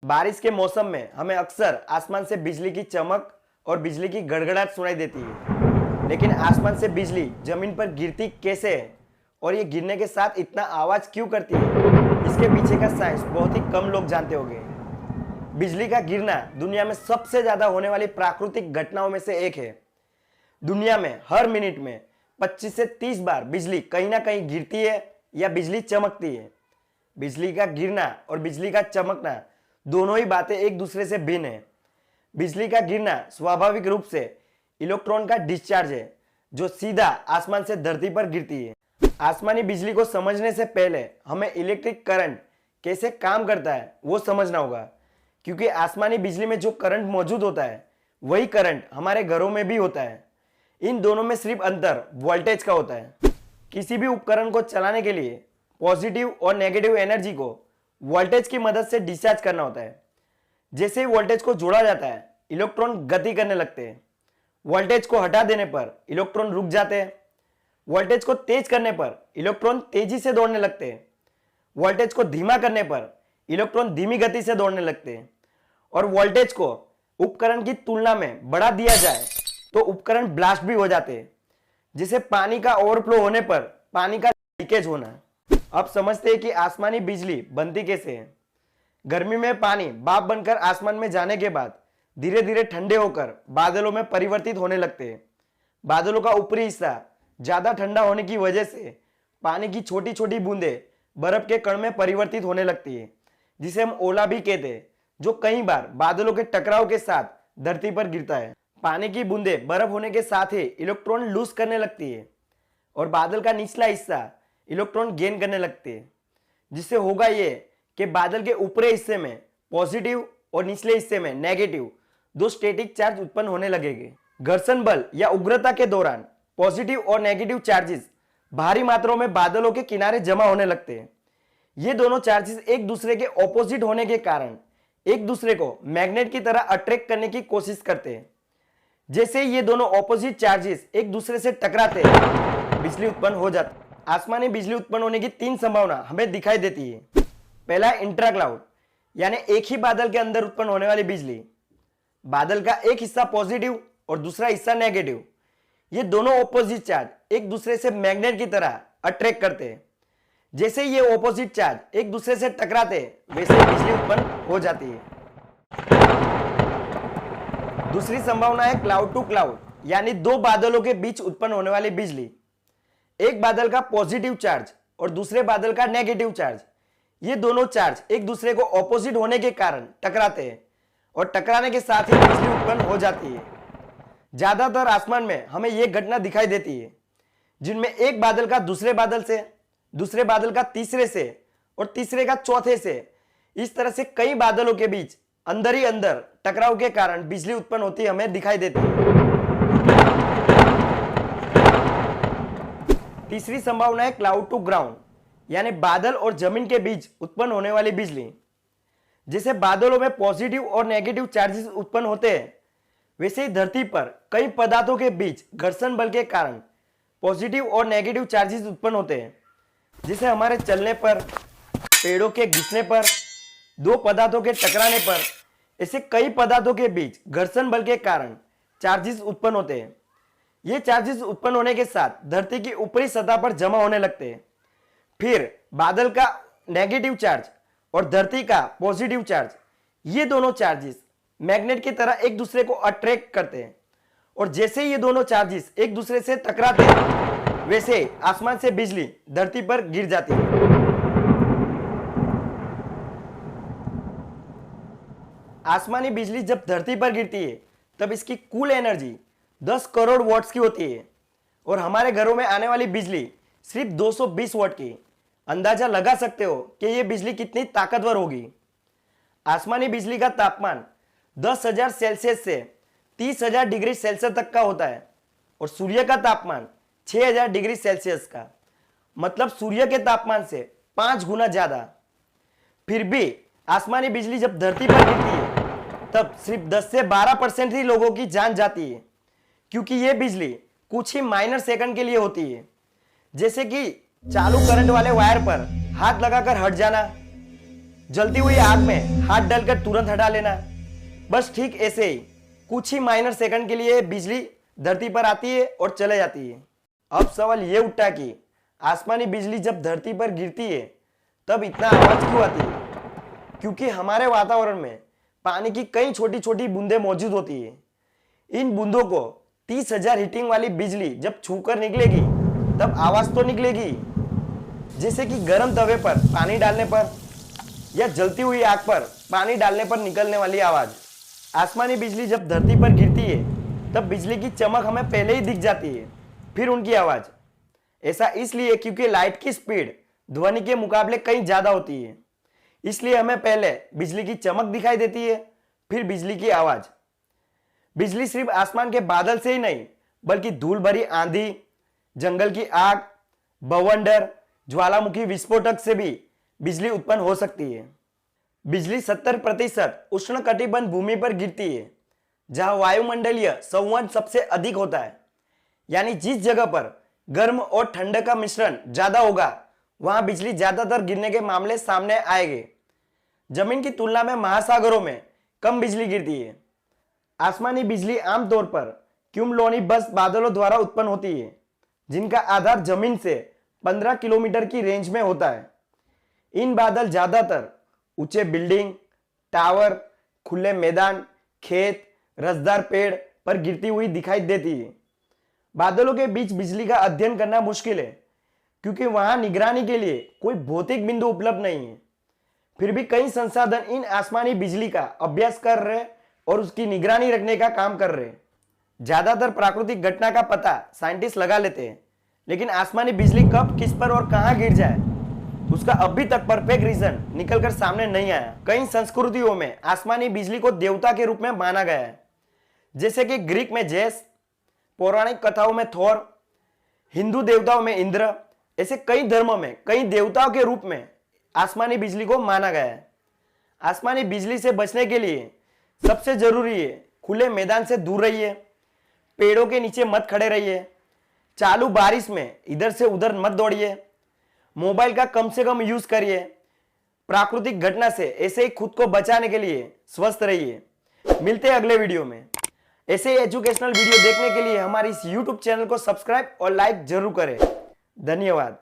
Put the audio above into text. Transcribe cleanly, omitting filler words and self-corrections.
बारिश के मौसम में हमें अक्सर आसमान से बिजली की चमक और बिजली की गड़गड़ाहट सुनाई देती है। लेकिन आसमान से बिजली जमीन पर गिरती कैसे है और ये गिरने के साथ इतना आवाज क्यों करती है, इसके पीछे का साइंस बहुत ही कम लोग जानते होंगे। बिजली का गिरना दुनिया में सबसे ज्यादा होने वाली प्राकृतिक घटनाओं में से एक है। दुनिया में हर मिनट में 25 से 30 बार बिजली कहीं ना कहीं गिरती है या बिजली चमकती है। बिजली का गिरना और बिजली का चमकना दोनों ही बातें एक दूसरे से भिन्न है। बिजली का गिरना स्वाभाविक रूप से इलेक्ट्रॉन का डिस्चार्ज है जो सीधा आसमान से धरती पर गिरती है। आसमानी बिजली को समझने से पहले हमें इलेक्ट्रिक करंट कैसे काम करता है वो समझना होगा, क्योंकि आसमानी बिजली में जो करंट मौजूद होता है वही करंट हमारे घरों में भी होता है। इन दोनों में सिर्फ अंतर वोल्टेज का होता है। किसी भी उपकरण को चलाने के लिए पॉजिटिव और नेगेटिव एनर्जी को वोल्टेज की मदद से डिस्चार्ज करना होता है। जैसे ही वोल्टेज को जोड़ा जाता है, इलेक्ट्रॉन गति करने लगते हैं। वोल्टेज को हटा देने पर इलेक्ट्रॉन रुक जाते हैं। वोल्टेज को तेज करने पर इलेक्ट्रॉन तेजी से दौड़ने लगते हैं। वोल्टेज को धीमा करने पर इलेक्ट्रॉन धीमी गति से दौड़ने लगते हैं। और वोल्टेज को उपकरण की तुलना में बढ़ा दिया जाए तो उपकरण ब्लास्ट भी हो जाते हैं, जिसे पानी का ओवरफ्लो होने पर पानी का लीकेज होना। अब समझते हैं कि आसमानी बिजली बनती कैसे है। गर्मी में पानी भाप बनकर आसमान में जाने के बाद धीरे धीरे ठंडे होकर बादलों में परिवर्तित होने लगते हैं। बादलों का ऊपरी हिस्सा ज्यादा ठंडा होने की वजह से पानी की छोटी छोटी बूंदें बर्फ के कण में परिवर्तित होने लगती है, जिसे हम ओला भी कहते हैं, जो कई बार बादलों के टकराव के साथ धरती पर गिरता है। पानी की बूंदें बर्फ होने के साथ ही इलेक्ट्रॉन लूज करने लगती है और बादल का निचला हिस्सा इलेक्ट्रॉन गेन करने लगते हैं, जिससे होगा ये कि बादल के ऊपरी हिस्से में पॉजिटिव और निचले हिस्से में नेगेटिव दो स्टैटिक चार्ज उत्पन्न होने लगेंगे। घर्षण बल या उग्रता के दौरान पॉजिटिव और नेगेटिव चार्जेस भारी मात्रा में बादलों के किनारे जमा होने लगते हैं। ये दोनों चार्जेस एक दूसरे के ऑपोजिट होने के कारण एक दूसरे को मैग्नेट की तरह अट्रैक्ट करने की कोशिश करते हैं। जैसे ये दोनों ऑपोजिट चार्जेस एक दूसरे से टकराते हैं, बिजली उत्पन्न हो जाती है। आसमानी बिजली उत्पन्न होने की तीन संभावना हमें दिखाई देती है। पहला है इंट्रा क्लाउड, यानी एक ही बादल के अंदर उत्पन्न होने वाली बिजली। बादल का एक हिस्सा पॉजिटिव और दूसरा हिस्सा नेगेटिव, ये दोनों ऑपोजिट चार्ज एक दूसरे से मैग्नेट की तरह अट्रैक्ट करते हैं। जैसे ये ऑपोजिट चार्ज एक दूसरे से टकराते हैं, वैसे बिजली उत्पन्न हो जाती है। दूसरी संभावना है क्लाउड टू क्लाउड, यानी दो बादलों के बीच उत्पन्न होने वाली बिजली। एक बादल का पॉजिटिव चार्ज और दूसरे बादल का नेगेटिव चार्ज, ये दोनों चार्ज एक दूसरे को ऑपोजिट होने के कारण टकराते हैं और टकराने के साथ ही बिजली उत्पन्न हो जाती है। ज्यादातर आसमान में हमें यह घटना दिखाई देती है, जिनमें एक बादल का दूसरे बादल से, दूसरे बादल का तीसरे से और तीसरे का चौथे से, इस तरह से कई बादलों के बीच अंदर ही अंदर टकराव के कारण बिजली उत्पन्न होती हमें दिखाई देती है। तीसरी संभावना है क्लाउड टू ग्राउंड, यानी बादल और जमीन के बीच उत्पन्न होने वाली बिजली। जैसे बादलों में पॉजिटिव और नेगेटिव चार्जेस उत्पन्न होते हैं, वैसे ही धरती पर कई पदार्थों के बीच घर्षण बल के कारण पॉजिटिव और नेगेटिव चार्जेस उत्पन्न होते हैं। जिसे हमारे चलने पर, पेड़ों के घिसने पर, दो पदार्थों के टकराने पर, ऐसे कई पदार्थों के बीच घर्षण बल के कारण चार्जेस उत्पन्न होते हैं। ये चार्जेस उत्पन्न होने के साथ धरती की ऊपरी सतह पर जमा होने लगते हैं। फिर बादल का नेगेटिव चार्ज और धरती का पॉजिटिव चार्ज, ये दोनों चार्जेस मैग्नेट की तरह एक दूसरे को अट्रैक्ट करते हैं और जैसे ये दोनों चार्जेस एक दूसरे से टकराते हैं, वैसे आसमान से बिजली धरती पर गिर जाती है। आसमानी बिजली जब धरती पर गिरती है तब इसकी कुल एनर्जी 10 करोड़ वॉट्स की होती है और हमारे घरों में आने वाली बिजली सिर्फ 220 वॉट की। अंदाजा लगा सकते हो कि यह बिजली कितनी ताकतवर होगी। आसमानी बिजली का तापमान 10,000 सेल्सियस से 30,000 डिग्री सेल्सियस तक का होता है और सूर्य का तापमान 6,000 डिग्री सेल्सियस का, मतलब सूर्य के तापमान से 5 गुना ज्यादा। फिर भी आसमानी बिजली जब धरती पर गिरती है तब सिर्फ 10 से 12% ही लोगों की जान जाती है, क्योंकि यह बिजली कुछ ही माइनर सेकंड के लिए होती है। जैसे कि चालू करंट वाले वायर पर हाथ लगाकर हट जाना, जलती हुई आग में हाथ डालकर तुरंत हटा लेना। बस ठीक ऐसे ही कुछ ही माइनर सेकंड के लिए बिजली धरती पर आती है और चले जाती है। अब सवाल ये उठता कि आसमानी बिजली जब धरती पर गिरती है तब इतना आवाज क्यों आती है? क्योंकि हमारे वातावरण में पानी की कई छोटी छोटी बूंदें मौजूद होती है। इन बूंदों को 30,000 हीटिंग वाली बिजली जब छूकर निकलेगी तब आवाज तो निकलेगी, जैसे कि गर्म तवे पर पानी डालने पर या जलती हुई आग पर पानी डालने पर निकलने वाली आवाज। आसमानी बिजली जब धरती पर गिरती है तब बिजली की चमक हमें पहले ही दिख जाती है, फिर उनकी आवाज। ऐसा इसलिए क्योंकि लाइट की स्पीड ध्वनि के मुकाबले कहीं ज्यादा होती है, इसलिए हमें पहले बिजली की चमक दिखाई देती है, फिर बिजली की आवाज। बिजली सिर्फ आसमान के बादल से ही नहीं बल्कि धूल भरी आंधी, जंगल की आग, बवंडर, ज्वालामुखी विस्फोटक से भी बिजली उत्पन्न हो सकती है। बिजली 70% उष्णकटिबंध भूमि पर गिरती है, जहां वायुमंडलीय संवहन सबसे अधिक होता है। यानी जिस जगह पर गर्म और ठंडक का मिश्रण ज्यादा होगा वहां बिजली ज्यादातर गिरने के मामले सामने आएंगे। जमीन की तुलना में महासागरों में कम बिजली गिरती है। आसमानी बिजली आमतौर पर क्यूमुलोनिम्बस बादलों द्वारा उत्पन्न होती है, जिनका आधार जमीन से 15 किलोमीटर की रेंज में होता है। इन बादल ज्यादातर ऊंचे बिल्डिंग, टावर, खुले मैदान, खेत, रसदार पेड़ पर गिरती हुई दिखाई देती है। बादलों के बीच बिजली का अध्ययन करना मुश्किल है क्योंकि वहां निगरानी के लिए कोई भौतिक बिंदु उपलब्ध नहीं है। फिर भी कई संसाधन इन आसमानी बिजली का अभ्यास कर रहे और उसकी निगरानी रखने का काम कर रहे। ज्यादातर प्राकृतिक घटना का पता साइंटिस्ट लगा लेते हैं, लेकिन आसमानी बिजली कब, किस पर और कहां गिर जाए उसका अभी तक परफेक्ट रीजन निकलकर सामने नहीं आया। कई संस्कृतियों में आसमानी बिजली को देवता के रूप में माना गया है, जैसे कि ग्रीक में जेस, पौराणिक कथाओं में थोर, हिंदू देवताओं में इंद्र। ऐसे कई धर्मों में कई देवताओं के रूप में आसमानी बिजली को माना गया है। आसमानी बिजली से बचने के लिए सबसे जरूरी है खुले मैदान से दूर रहिए, पेड़ों के नीचे मत खड़े रहिए, चालू बारिश में इधर से उधर मत दौड़िए, मोबाइल का कम से कम यूज करिए। प्राकृतिक घटना से ऐसे ही खुद को बचाने के लिए स्वस्थ रहिए। मिलते हैं अगले वीडियो में। ऐसे ही एजुकेशनल वीडियो देखने के लिए हमारे इस YouTube चैनल को सब्सक्राइब और लाइक जरूर करें। धन्यवाद।